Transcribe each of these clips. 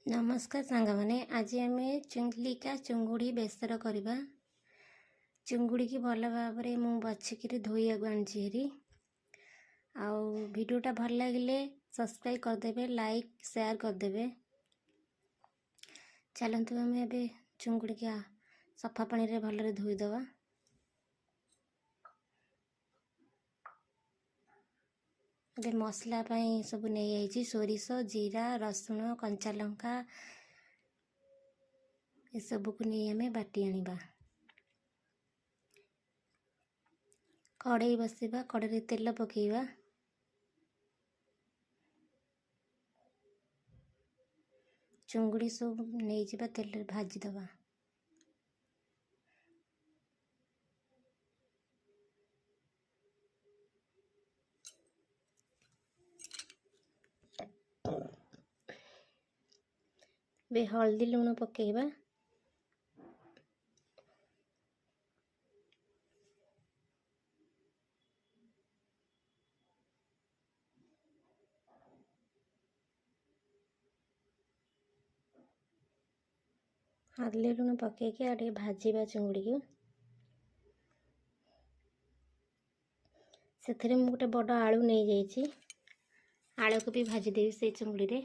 नमस्कार सांगमाने आज आम चिलिका चुंगुड़ी बेसर करवा। चुंगुड़ी की भल भाव में बछिकी धोइया आनी भिडियोटा भल लगे सब्सक्राइब करदे, लाइक शेयर करदे। चलतु आम ए चुंगुड़ी की सफा पानी रे भल धोईदवा। ए मसला सब नहीं सोरिष, जीरा, रसुण, कंचा लंका ये सब को नहीं आम बाटी आनिबा। कड़ई बसवा, कड़ई तेल पकेवा। चुंगुड़ी सब नहीं जावा तेल भाजीदवा। बे हल्दी लुण पकेवा। हल्दी लुण पकईकि आगे भाजीबा चुंगुड़ी को। से गोटे बड़ आलू नहीं जाइए, आलू को भी भाजीदेवी से चुंगुड़ी रे।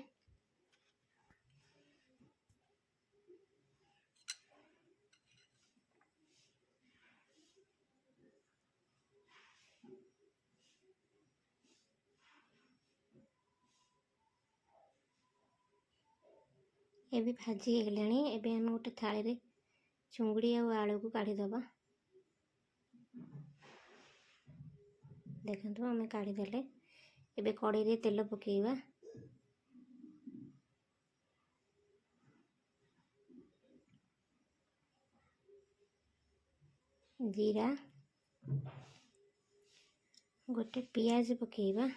ये भी भाजी गलानी। एबे हम गोटे थाली रे चुंगुड़ी और आलू को काढ़ीदबा। देखो आम काढ़ीदेले। एबे कड़ई रे तेल पकेवा। जीरा, गोटे पियाज पकेवा।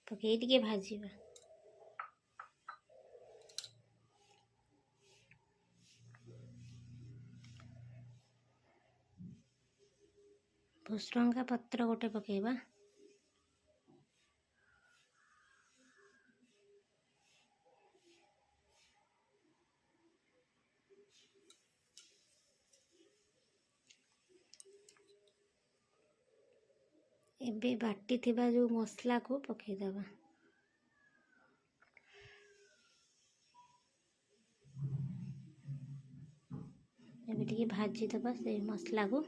पकई टिके भाजीबा। भुसरंगा पत्र गोटे पकेवा। एबे बाटी थिबा जो मसला को पकेदबा। एबे टिके भाजीदबा से मसला को।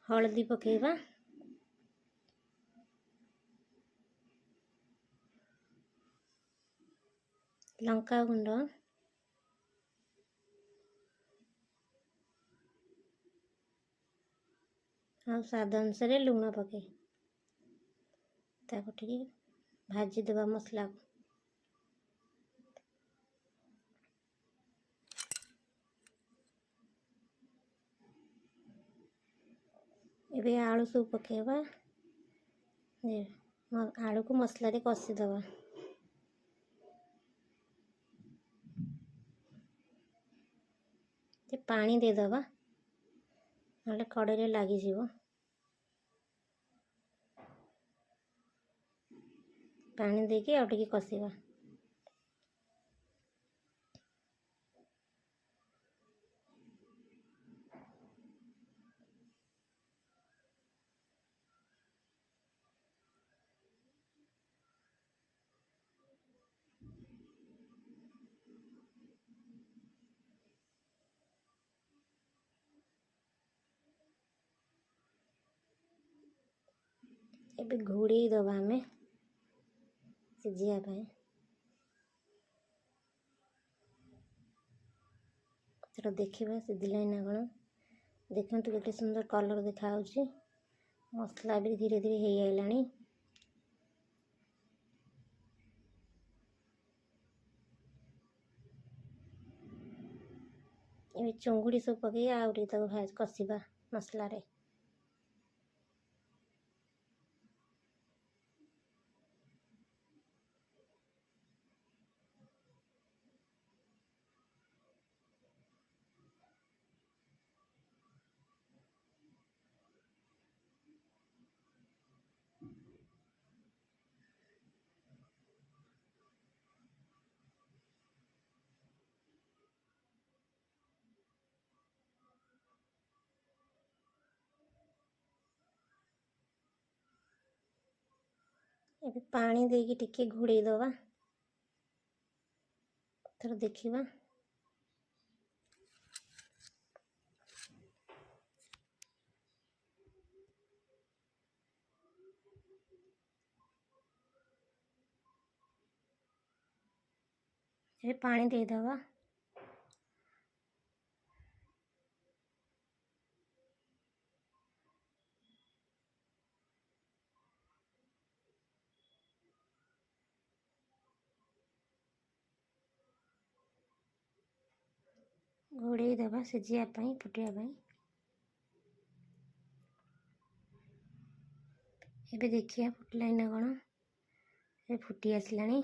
हल्दी पकेवा। लंका गुंड, और स्वाद अनुसार लुण पके भाजीदबा मसला को। एबे आलू सब पकेवा। आलू को मसला रे कषीदबा। पानी देदबा ना कड़े रे लगी जीवो। पानी देके आउ टिके कषीबा। एबे घोड़े दबा में सिझिया पाए। तो देखा सीझिला ना कौन। देखते केते सुंदर कलर देखा। मसला भी धीरे धीरे हो आइलानी। ये चुंगुड़ी सब पकई आउरी कषिबा मसला रे। ଏବେ ପାଣି ଦେଇକି ଟିକେ ଘୋଡ଼େଇ ଦେବା, ଥର ଦେଖିବା। ଏବେ ପାଣି ଦେଇଦେବା। ଘୋଡ଼େଇ ଦେବା ସିଝିବା ପାଇଁ, ଫୁଟିବା ପାଇଁ। ଏବେ ଦେଖିବା ଫୁଟିଲାଣି ନା କ'ଣ। ଏବେ ଫୁଟି ଆସିଲାଣି।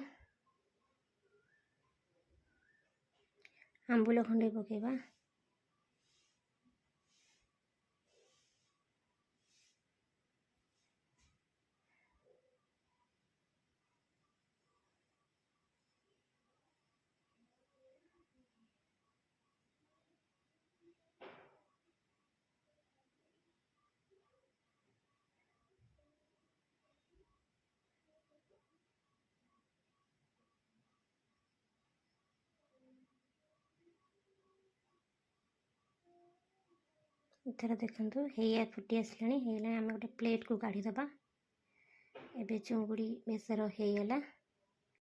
ଆମ୍ବୁଲ ଖଣ୍ଡେ ପକାଇବା। ଏଥର ଦେଖନ୍ତୁ ଫୁଟି ଆସିଲାଣି। ହେଇଗଲାଣି, ଆମେ ଗୋଟେ ପ୍ଲେଟ୍କୁ କାଢ଼ିଦେବା। ଏବେ ଚିଙ୍ଗୁଡ଼ି ବେସର ହେଇଗଲା।